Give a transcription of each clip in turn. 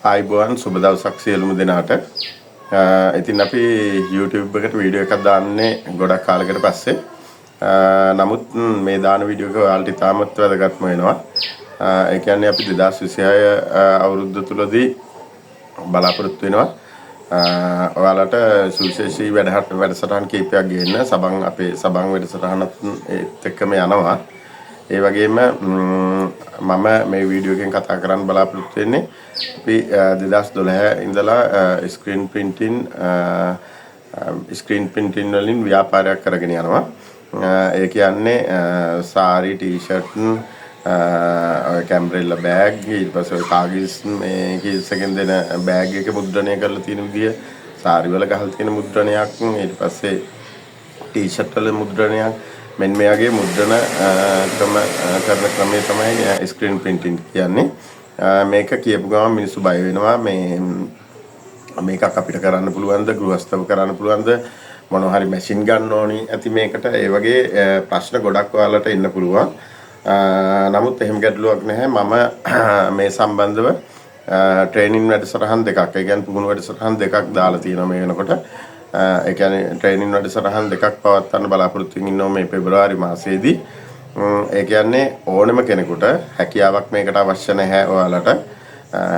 ආයිබෝන් සුබ දවසක් සියලුම දෙනාට. ඉතින් අපි YouTube එකට වීඩියෝ එකක් දාන්නේ ගොඩක් කාලයකට පස්සේ. නමුත් මේ දාන වීඩියෝ එක ඔයාලට ඉතාමත් වැදගත්ම වෙනවා. ඒ කියන්නේ අපි 2026 අවුරුද්ද තුලදී බලාපොරොත්තු වෙනවා. ඔයාලට සුවිශේෂී වැඩසටහන් කීපයක් ගේන්න සබන් අපේ සබන් වැඩසටහනත් එක්කම යනවා. ඒ වගේම මම මේ වීඩියෝ එකෙන් කතා කරන්න බලාපොරොත්තු වෙන්නේ අපි 2012 ඉඳලා ස්ක්‍රීන් ප්‍රින්ටින් වලින් ව්‍යාපාරයක් කරගෙන යනවා. ඒ කියන්නේ සාරි ටී-ෂර්ට් කැම්බරෙල්ලා බෑග් ඊට පස්සේ කාගිස් මේ කීස් එකෙන් දෙන බෑග් එක මුද්‍රණය කරලා තියෙන විදිය සාරි වල ගහලා තියෙන මුද්‍රණයක් ඊට පස්සේ ටී-ෂර්ට් වල මුද්‍රණයක් මෙන්න මේ වගේ මුද්‍රණ කරන ක්‍රමය තමයි ස්ක්‍රීන් ප්‍රින්ටින් කියන්නේ. මේක කියපු ගමන් මිනිස්සු බය වෙනවා මේකක් අපිට කරන්න පුළුවන්ද ගෘහස්ථව කරන්න පුළුවන්ද මොනවා හරි මැෂින් ගන්න ඕනි ඇති මේකට ඒ වගේ ප්‍රශ්න ගොඩක් ඔයාලට එන්න පුළුවන්. නමුත් එහෙම ගැටලුවක් නැහැ. මම මේ සම්බන්ධව ට්‍රේනින් වැඩසටහන් දෙකක් ඒ කියන්නේ පුහුණු වැඩසටහන් දෙකක් දාලා තියෙනවා මේ වෙනකොට. ඒ කියන්නේ ට්‍රේනින් වැඩසටහන් දෙකක් පවත්වන්න බලාපොරොත්තු වෙනවා මේ පෙබරවාරි මාසයේදී. ඒ කියන්නේ ඕනම කෙනෙකුට හැකියාවක් මේකට අවශ්‍ය නැහැ ඔයාලට.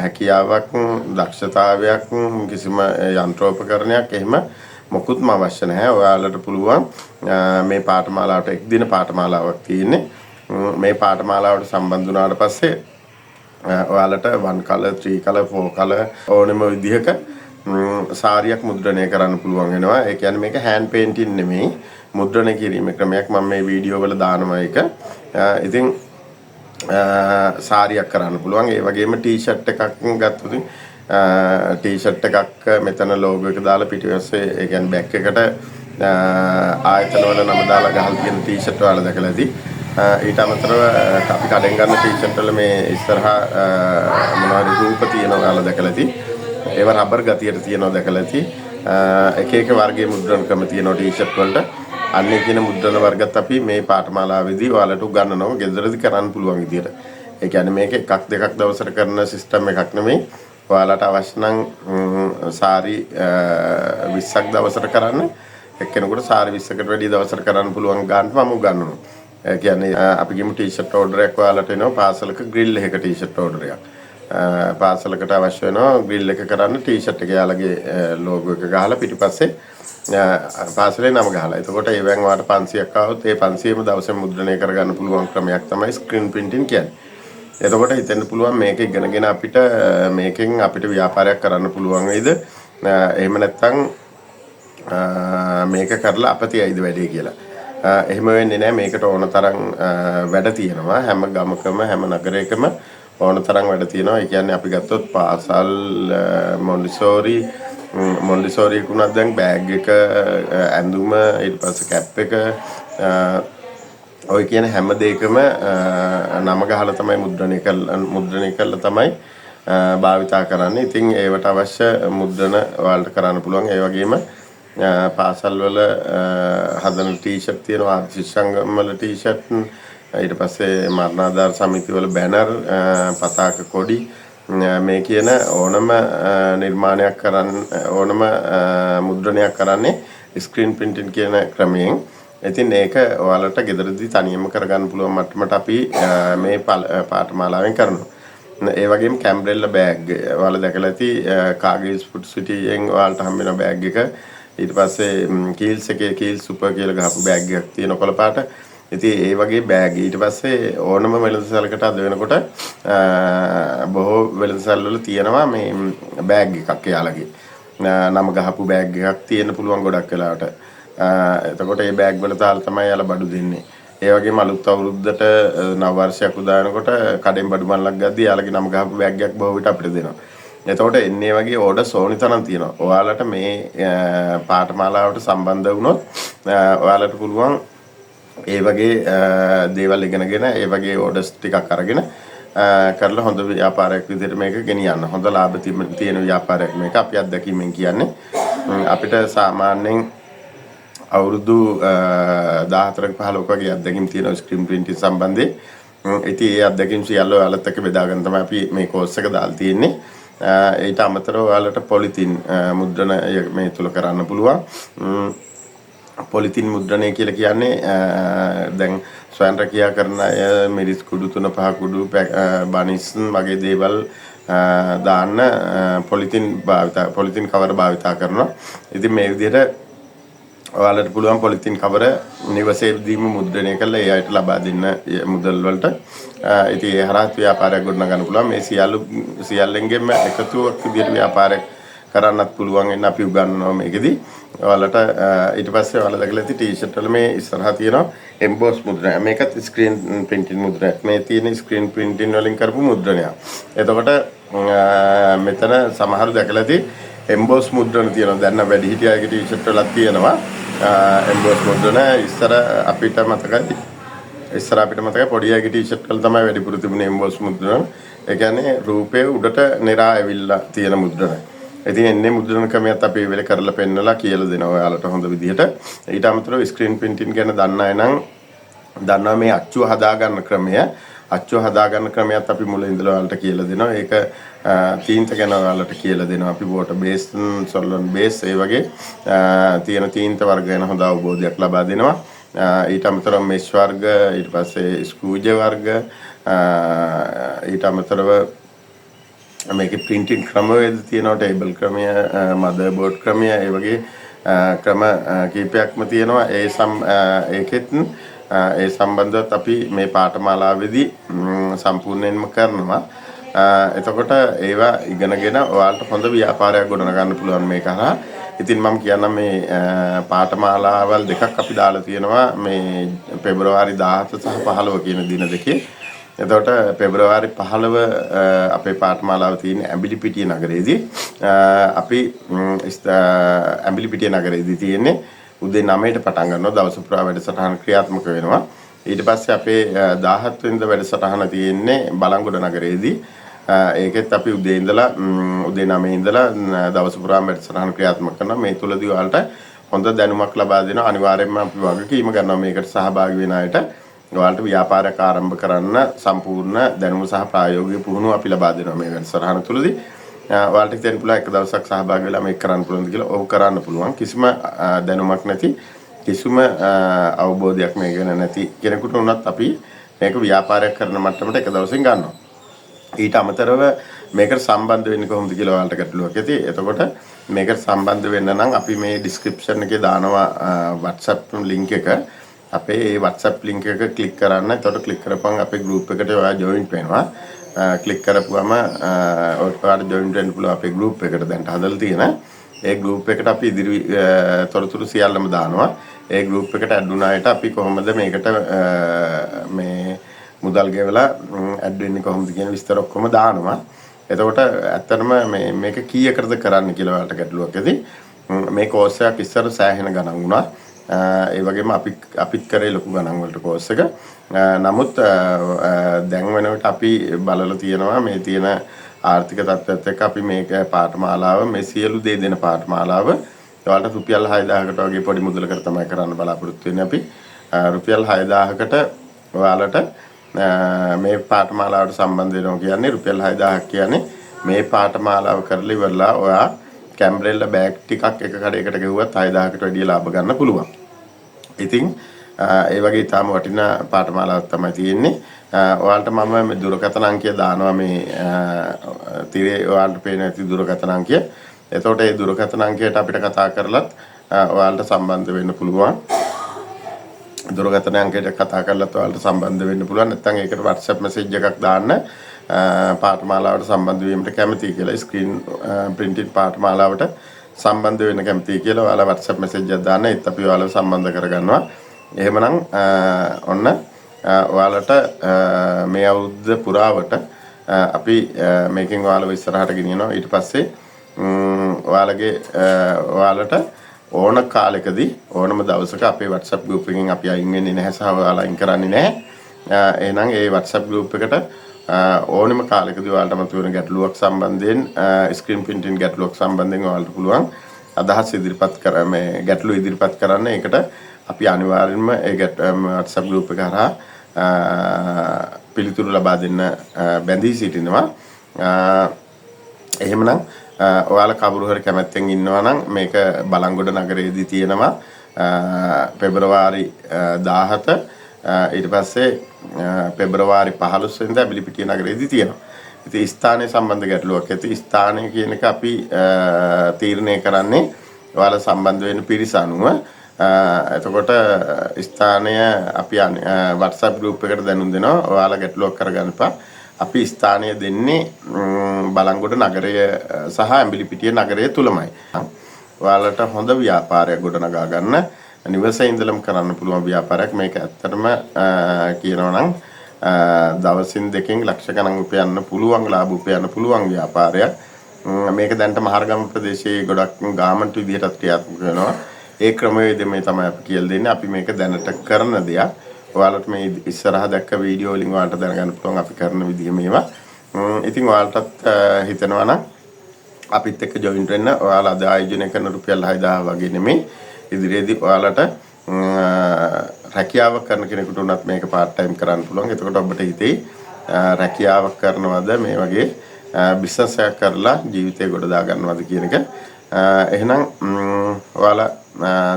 හැකියාවක් දක්ෂතාවයක් කිසිම යන්ත්‍රෝපකරණයක් එහෙම මොකුත්ම අවශ්‍ය නැහැ. ඔයාලට පුළුවන් මේ පාඨමාලාවට එක් දින පාඨමාලාවක් තියෙන්නේ. මේ පාඨමාලාවට සම්බන්ධ වුණාට පස්සේ ඔයාලට 1 color 3 color 4 color ඕනම විදිහක සාරියක් මුද්‍රණය කරන්න පුළුවන් වෙනවා. ඒ කියන්නේ මේක හෑන්ඩ් පේන්ටින් නෙමෙයි මුද්‍රණය කිරීමේ ක්‍රමයක්. මම මේ වීඩියෝ වල දානවා ඒක. ඉතින් සාරියක් කරන්න පුළුවන්. ඒ වගේම ටී-ෂර්ට් එකක් ගත්තොත් ටී-ෂර්ට් එකක් මෙතන ලෝගෝ එක දාලා පිටිපස්සේ ඒ කියන්නේ බෑක් එකට ආයතන වල නම දාලා ගහලා තියෙන ටී-ෂර්ට් වල දැකලා ඇති. ඊට අමතරව අපි කඩෙන් ගන්න ටී-ෂර්ට් වල මේ ඉස්සරහා මොනවද රූප තියෙනවා ඔයාලා දැකලා ඇති. ඒවා රබර් ගතියට තියෙනවා දැකලා ඇති. එක එක වර්ගයේ මුද්‍රණ ක්‍රම තියෙනවා ටී-ෂර්ට් වලට. අන්නේ කියන මුද්‍රණ වර්ගත් අපි මේ පාඨමාලාවේදී ඔයාලට උගන්වනවා ගෙදරදී කරන්න පුළුවන් විදියට. ඒ කියන්නේ මේක එකක් දෙකක් දවසට කරන සිස්ටම් එකක් නෙමෙයි. ඔයාලට අවශ්‍ය නම් සාරි 20ක් දවසට කරන්න එක්කෙනෙකුට සාරි 20කට වැඩි දවසට කරන්න පුළුවන් ගන්නට මම උගන්වනවා. ඒ කියන්නේ අපි ගිමු ටී-ෂර්ට් ඕඩර් එකක් ඔයාලට එනවා පාසලක ග්‍රිල් එකක ටී-ෂර්ට් ඕඩර් එකක්. පාසලකට අවශ්‍ය වෙනවා ග්‍රිල් එක කරන්න ටී-ෂර්ට් එක යාලගේ ලෝගෝ එක ගහලා පිටිපස්සේ පාසලේ නම ගහලා. එතකොට ඒ වෑන් වාට 500ක් ආවොත් ඒ 500ම දවසෙන් මුද්‍රණය කරගන්න පුළුවන් ක්‍රමයක් තමයි ස්ක්‍රීන් ප්‍රින්ටින් කියන්නේ. එතකොට හිතෙන්න පුළුවන් මේක ඉගෙනගෙන අපිට මේකෙන් අපිට ව්‍යාපාරයක් කරන්න පුළුවන් වෙයිද? එහෙම නැත්නම් මේක කරලා අපතියයිද වැඩේ කියලා. එහෙම වෙන්නේ නැහැ. මේකට ඕන තරම් වැඩ තියෙනවා. හැම ගමකම හැම නගරයකම ඕන තරම් වැඩ තියෙනවා. ඒ කියන්නේ අපි ගත්තොත් පාසල් මොන්ඩිසෝරි කුණක් දැන් බෑග් එක ඇඳුම ඊට පස්සේ කැප් එක ඔය කියන හැම දෙයකම නම ගහලා තමයි මුද්‍රණය කරලා තමයි භාවිතා කරන්නේ. ඉතින් ඒවට අවශ්‍ය මුද්‍රණ ඔයාලට කරන්න පුළුවන්. ඒ වගේම පාසල් වල හදන ටී-ෂර්ට් තියෙනවා ශිෂ්‍යාංගම් වල ටී-ෂර්ට් ඊට පස්සේ මරණාධාර සමිති වල බැනර් පතාක කොඩි මේ කියන ඕනම නිර්මාණයක් කරන්න ඕනම මුද්‍රණයක් කරන්නේ ස්ක්‍රීන් ප්‍රින්ටින් කියන ක්‍රමයෙන්. ඉතින් ඒක ඔයාලට ගෙදරදී තනියම කරගන්න පුළුවන් මට්ටමට අපි මේ පාඨමාලාවෙන් කරනවා. ඒ වගේම කැම්බරෙල්ලා බෑග් ඔයාලා දැකලා ඇති කාගේස් ෆුඩ් සිටියෙන් ඔයාලට හම්බ වෙන බෑග් එක. ඊට පස්සේ කීල්ස් එකේ කීල්ස් සුපර් කියලා ගහපු බෑග් එකක් තියෙන කොළ පාට. ඉතින් ඒ වගේ බෑග් ඊට පස්සේ ඕනම වෙළඳසැලකට අද වෙනකොට බොහෝ වෙළඳසැල් වල තියෙනවා මේ බෑග් එකක් යාළගේ. නම ගහපු බෑග් එකක් තියෙන්න පුළුවන් ගොඩක් වෙලාවට. එතකොට මේ බෑග් වල තාලා තමයි යාලා බඩු දෙන්නේ. ඒ වගේම අලුත් අවුරුද්දට නව වර්ෂයක් උදානකොට කඩෙන් බඩු මල්ලක් ගද්දී යාළගේ නම ගහපු බෑග් එකක් බොහෝ විට අපිට දෙනවා. එතකොට එන්නේ වගේ ඕඩර්ස් ඕනි තරම් තියෙනවා. ඔයාලට මේ පාඨමාලාවට සම්බන්ධ වුණොත් ඔයාලට පුළුවන් ඒ වගේ දේවල් ඉගෙනගෙන ඒ වගේ ඕඩර්ස් ටිකක් අරගෙන කරලා හොඳ ව්‍යාපාරයක් විදිහට මේක ගෙනියන්න. හොඳ ලාභ තියෙන ව්‍යාපාරයක් මේක අපි අත්දැකීමෙන් කියන්නේ. අපිට සාමාන්‍යයෙන් අවුරුදු 14ක 15ක වගේ අත්දැකීම් තියෙනවා ස්ක්‍රීන් ප්‍රින්ටින් සම්බන්ධයෙන්. ඉතින් ඒ අත්දැකීම් සියල්ල ඔයාලත් එක්ක බෙදා ගන්න තමයි අපි මේ කෝස් එක දාලා තියෙන්නේ. ඊට අමතරව ඔයාලට පොලිතින් මුද්‍රණ මේ තුල කරන්න පුළුවන්. පොලිතින් මුද්‍රණය කියලා කියන්නේ දැන් ස්වයං රැකියා කරන අය මිරිස් කුඩු 3-5 කුඩු බනිස් වගේ දේවල් දාන්න පොලිතින් කවර භාවිතා කරනවා. ඉතින් මේ විදිහට ඔයාලට පුළුවන් පොලිතින් කවර නිවසේදීම මුද්‍රණය කරලා ඒ අයට ලබා දෙන්න මුදල් වලට. ඉතින් ඒ හරහා ව්‍යාපාරයක් ගොඩනගන්න පුළුවන්. මේ සියල්ලෙන්ගෙම එකතුවක් විදිහට ව්‍යාපාරයක් කරන්නත් පුළුවන් වෙන අපි උගන්වනවා මේකෙදි. ඔයාලට ඊට පස්සේ ඔයාලා දැකලා ඇති ටී-ෂර්ට් වල මේ ඉස්සරහා තියෙනවා එම්බෝස් මුද්‍රණය. මේකත් ස්ක්‍රීන් ප්‍රින්ටින් මුද්‍රණයක්. මේ තියෙන ස්ක්‍රීන් ප්‍රින්ටින් වලින් කරපු මුද්‍රණයක්. එතකොට මෙතන සමහරු දැකලා ඇති එම්බෝස් මුද්‍රණ තියෙනවා. දැන් නම් වැඩිහිටියගේ ටී-ෂර්ට් වලක් තියෙනවා. එම්බෝස් මුද්‍රණ ඉස්සර අපිට මතකයි පොඩි අයගේ ටී-ෂර්ට් වල තමයි වැඩිපුර තිබුණේ එම්බෝස් මුද්‍රණ. ඒ කියන්නේ රූපේ උඩට නිරා ඇවිල්ලා තියෙන මුද්‍රණ. ඉතින් එන්නේ මුද්‍රණ ක්‍රමයක් අපි මේ වෙලේ කරලා පෙන්නලා කියලා දෙනවා ඔයාලට හොඳ විදිහට. ඊට අමතරව ස්ක්‍රීන් ප්‍රින්ටින් ගැන දන්න අය නම් දන්නවා මේ අච්චුව හදාගන්න ක්‍රමය. අච්චුව හදාගන්න ක්‍රමයක් අපි මුලින් ඉඳලා ඔයාලට කියලා දෙනවා. ඒක තීන්ත ගැන ඔයාලට කියලා දෙනවා. අපි වෝටර් බේස්, සොලොන් බේස් ඒ වගේ තියෙන තීන්ත වර්ග ගැන හොඳ අවබෝධයක් ලබා දෙනවා. ඊට අමතරව මෙෂ් වර්ග, ඊට පස්සේ ස්ක්‍රූජ වර්ග, ඊට අමතරව මේකේ ප්‍රින්ටින් ක්‍රමවේද තියෙනවා. ටේබල් ක්‍රමය, මදර් බෝඩ් ක්‍රමය, ඒ වගේ ක්‍රම කීපයක්ම තියෙනවා. ඒකෙත් ඒ සම්බන්ධවත් අපි මේ පාඨමාලාවේදී සම්පූර්ණයෙන්ම කරනවා. එතකොට ඒවා ඉගෙනගෙන ඔයාලට හොඳ ව්‍යාපාරයක් ගොඩනගන්න පුළුවන් මේක හරහා. ඉතින් මම කියන්නම් මේ පාඨමාලාවල් දෙකක් අපි දාලා තියෙනවා මේ පෙබරවාරි 17 සහ 15 කියන දින දෙකේ. එතකොට පෙබරවාරි 15 අපේ පාඨමාලාව තියෙන්නේ ඇඹිලිපිටිය නගරයේදී. අපි ඇඹිලිපිටිය නගරයේදී තියෙන්නේ උදේ 9ට පටන් ගන්නවා. දවස පුරා වැඩසටහන ක්‍රියාත්මක වෙනවා. ඊට පස්සේ අපේ 17 වෙනිදා වැඩසටහන තියෙන්නේ බලංගොඩ නගරයේදී. ඒකෙත් අපි උදේ 9 ඉඳලා දවස පුරාම වැඩසටහන ක්‍රියාත්මක කරනවා. මේ තුලදී ඔයාලට හොඳ දැනුමක් ලබා දෙනවා. අනිවාර්යයෙන්ම අපි වගකීම ගන්නවා මේකට සහභාගී වෙන අයට. ඔයාලට ව්‍යාපාරයක් ආරම්භ කරන්න සම්පූර්ණ දැනුම සහ ප්‍රායෝගික පුහුණුව අපි ලබා දෙනවා මේ වැඩසටහන තුලදී. ඔයාලට හිතෙන්න පුළුවන් එක දවසක් සහභාගී වෙලා මේක කරන්න පුළුවන්ද කියලා. ඔව් කරන්න පුළුවන්. කිසිම දැනුමක් නැති කිසිම අවබෝධයක් මේ ගැන නැති කෙනෙකුට උනත් අපි මේක ව්‍යාපාරයක් කරන මට්ටමට එක දවසින් ගන්නවා. ඊට අමතරව මේකට සම්බන්ධ වෙන්නේ කොහොමද කියලා ඔයාලට ගැටලුවක් ඇති. එතකොට මේකට සම්බන්ධ වෙන්න නම් අපි මේ ඩිස්ක්‍රිප්ෂන් එකේ දානවා WhatsApp link එක. අපේ ඒ WhatsApp link එක ක්ලික් කරන්න. එතකොට ක්ලික් කරපුවම අපේ group එකට ඔයා join වෙනවා. ක්ලික් කරපුවම ඔයාලට join වෙන්න පුළුවන් අපේ group එකට දැන් හදලා තියෙන. ඒ group එකට අපි ඉදිරි තොරතුරු සියල්ලම දානවා. ඒ group එකට add වුණාට අපි කොහොමද මේකට මේ මුදල් ගෙවලා ඇඩ් වෙන්නේ කොහොමද කියන විස්තර ඔක්කොම දානවා. එතකොට ඇත්තටම මේක කීයකටද කරන්න කියලා ඔයාලට ගැටලුවක් ඇති. මේ කෝස් එකක් ඉස්සර සෑහෙන ගණන් වුණා. ඒ වගේම අපිත් කරේ ලොකු ගණන් වලට කෝස් එක. නමුත් දැන් වෙනකොට අපි බලලා තියෙනවා මේ තියෙන ආර්ථික තත්ත්වයට එක්ක අපි මේක පාඨමාලාව මේ සියලු දේ දෙන පාඨමාලාව ඔයාලට රුපියල් 6000කට වගේ පොඩි මුදලකට තමයි කරන්න බලාපොරොත්තු වෙන්නේ අපි. රුපියල් 6000කට ඔයාලට මේ පාඨමාලාවට සම්බන්ධ වෙනවා කියන්නේ රුපියල් 6000ක් කියන්නේ මේ පාඨමාලාව කරලා ඉවරලා ඔයා කැම්බරෙල්ලා බෑග් ටිකක් එක කඩේකට ගෙවුවත් 6000කට වැඩිය ලාභ ගන්න පුළුවන්. ඉතින් ඒ වගේ ඊටාම වටිනා පාඨමාලාවක් තමයි තියෙන්නේ. ඔයාලට මම මේ දුරකථන අංකය දානවා මේ තිරේ ඔයාලට පේන ඇති දුරකථන අංකය. එතකොට ඒ දුරකථන අංකයට අපිට කතා කරලත් ඔයාලට සම්බන්ධ වෙන්න පුළුවන්. දුරකථන අංකයට කතා කරලත් ඔයාලට සම්බන්ධ වෙන්න පුළුවන්. නැත්නම් ඒකට WhatsApp message එකක් දාන්න පාඨමාලාවට සම්බන්ධ වීමට කැමතියි කියලා ස්ක්‍රීන් printed පාඨමාලාවට සම්බන්ධ වෙන්න කැමතියි කියලා ඔයාලා WhatsApp message එකක් දාන්න. ඒත් අපි ඔයාලව සම්බන්ධ කරගන්නවා. එහෙමනම් ඔන්න ඔයාලට මේ අවුරුද්ද පුරාවට අපි මේකෙන් ඔයාලව ඉස්සරහට ගෙනියනවා. ඊට පස්සේ ඔයාලට ඕන කාලෙකදී ඕනම දවසක අපේ WhatsApp group එකෙන් අපි අයින් වෙන්නේ නැහැ සහ ඔයාලා අයින් කරන්නේ නැහැ. එහෙනම් ඒ WhatsApp group එකට ඕනම කාලෙකදී ඔයාලට මතුවෙන ගැටලුවක් සම්බන්ධයෙන් ස්ක්‍රීන් printing ගැටලුවක් සම්බන්ධයෙන් ඔයාලට පුළුවන් අදහස් ඉදිරිපත් කර මේ ගැටලු ඉදිරිපත් කරන්න. ඒකට අපි අනිවාර්යෙන්ම ඒ WhatsApp group එක හරහා පිළිතුරු ලබා දෙන්න බැඳී සිටිනවා. එහෙමනම් ඔයාලා කවුරු හරි කැමැත්තෙන් ඉන්නවා නම් මේක බලංගොඩ නගරයේදී තියෙනවා පෙබරවාරි 17 ඊට පස්සේ පෙබරවාරි 15 වෙනිදා බිලිපිටිය නගරයේදී තියෙනවා. ඉතින් ස්ථානයේ සම්බන්ධ ගැටලුවක් ඇති. ස්ථානය කියන එක අපි තීරණය කරන්නේ ඔයාලා සම්බන්ධ වෙන පිරිස අනුව. එතකොට ස්ථානය අපි WhatsApp group එකට දැනුම් දෙනවා. ඔයාලා ගැටලුවක් කරගන්නපා. අපි ස්ථානය දෙන්නේ බලංගොඩ නගරය සහ ඇඹිලිපිටිය නගරය තුලමයි. ඔයාලට හොඳ ව්‍යාපාරයක් ගොඩනගා ගන්න නිවසේ ඉඳලම කරන්න පුළුවන් ව්‍යාපාරයක්. මේක ඇත්තටම කියනවා නම් දවසින් දෙකකින් ලක්ෂ ගණන් උපයන්න පුළුවන් ලාභ උපයන්න පුළුවන් ව්‍යාපාරයක්. මේක දැන්ට මහරගම ප්‍රදේශයේ ගොඩක් ගාමන්ට් විදිහටත් ක්‍රියාත්මක වෙනවා. ඒ ක්‍රමවේදය මේ තමයි අපි කියලා දෙන්නේ. අපි මේක දැනට කරන දෙයක්. ඔයාලට මේ ඉස්සරහ දැක්ක වීඩියෝ වලින් ඔයාලට දැනගන්න පුළුවන් අපි කරන විදිහ මේවා. ඉතින් ඔයාලටත් හිතෙනවා නම් අපිත් එක්ක ජොයින් වෙන්න. ඔයාලා අද ආයෝජනය කරන රුපියල් 6000 වගේ නෙමෙයි. ඉදිරියේදී ඔයාලට රැකියාවක් කරන කෙනෙකුට උනත් මේක පාර්ට් ටයිම් කරන්න පුළුවන්. එතකොට ඔබට හිතේ රැකියාවක් කරනවද මේ වගේ බිස්නස් එකක් කරලා ජීවිතේ ගොඩ දා ගන්නවද කියන එක. එහෙනම් ඔයාලා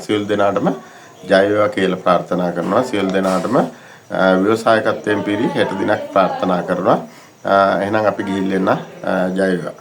සියලු දෙනාටම ජය වේවා කියලා ප්‍රාර්ථනා කරනවා. සියලු දෙනාටම ව්‍යවසායකත්වයෙන් පිරි හෙට දිනක් ප්‍රාර්ථනා කරනවා. එහෙනම් අපි ගිහින් එන්න ජය වේවා.